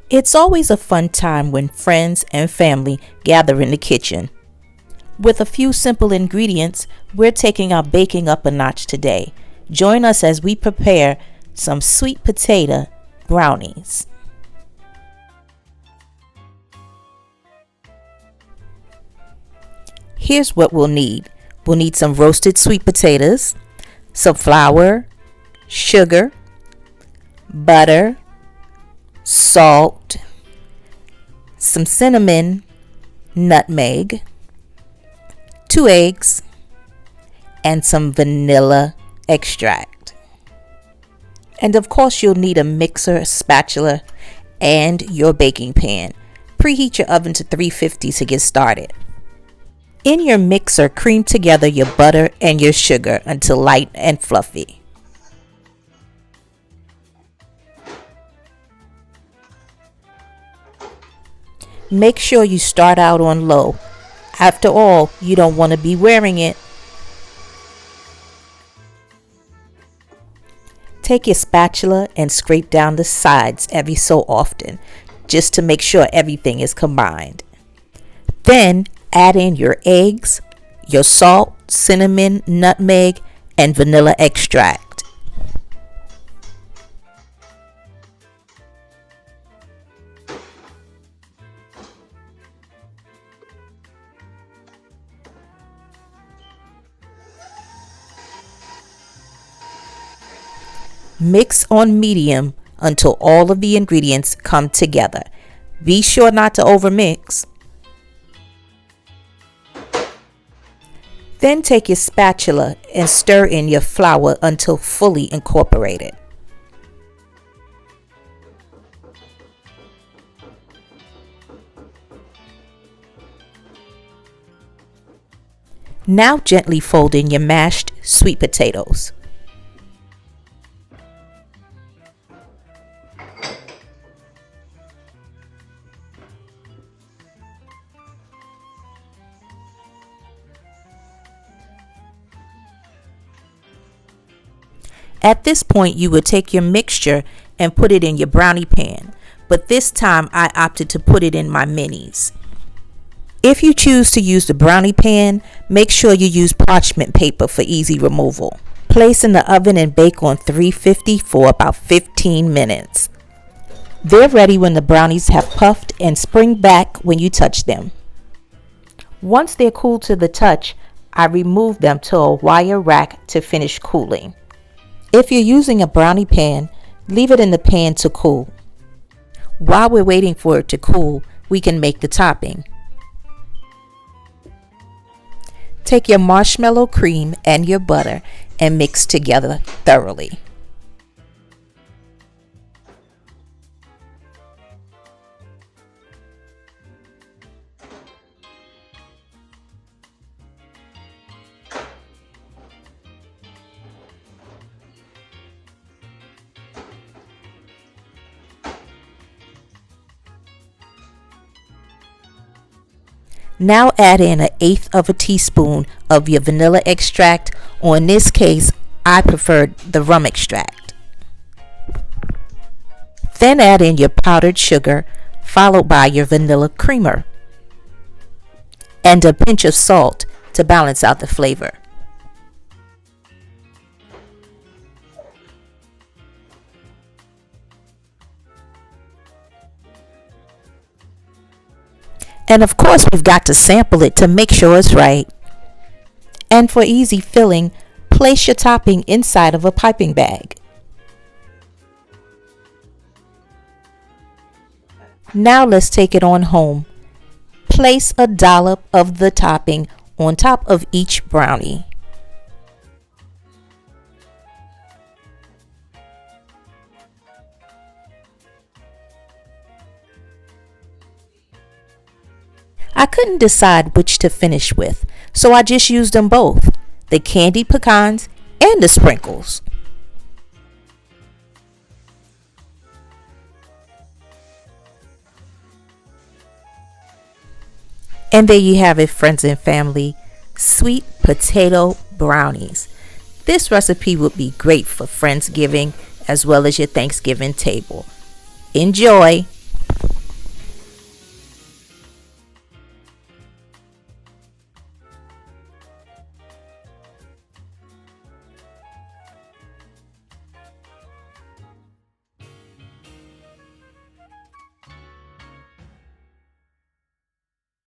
It's always a fun time when friends and family gather in the kitchen. With a few simple ingredients, we're taking our baking up a notch today. Join us as we prepare some sweet potato brownies. Here's what we'll need. We'll need some roasted sweet potatoes, some flour, sugar, butter, salt, some cinnamon, nutmeg, 2 eggs, and some vanilla extract. And of course you'll need a mixer, spatula, and your baking pan. Preheat your oven to 350 to get started. In your mixer, cream together your butter and your sugar until light and fluffy. Make sure you start out on low. After all, you don't want to be wearing it. Take your spatula and scrape down the sides every so often, just to make sure everything is combined. Then add in your eggs, your salt, cinnamon, nutmeg, and vanilla extract. Mix on medium until all of the ingredients come together. Be sure not to overmix. Then take your spatula and stir in your flour until fully incorporated. Now gently fold in your mashed sweet potatoes. At this point, you would take your mixture and put it in your brownie pan, but this time I opted to put it in my minis. If you choose to use the brownie pan, make sure you use parchment paper for easy removal. Place in the oven and bake on 350 for about 15 minutes. They're ready when the brownies have puffed and spring back when you touch them. Once they're cool to the touch, I remove them to a wire rack to finish cooling. If you're using a brownie pan, leave it in the pan to cool. While we're waiting for it to cool, we can make the topping. Take your marshmallow cream and your butter and mix together thoroughly. Now add in 1/8 teaspoon of your vanilla extract, or in this case, I preferred the rum extract. Then add in your powdered sugar, followed by your vanilla creamer, and a pinch of salt to balance out the flavor. And of course, we've got to sample it to make sure it's right. And for easy filling, place your topping inside of a piping bag. Now let's take it on home. Place a dollop of the topping on top of each brownie. I couldn't decide which to finish with, so I just used them both, the candied pecans and the sprinkles. And there you have it, friends and family, sweet potato brownies. This recipe would be great for Friendsgiving as well as your Thanksgiving table. Enjoy!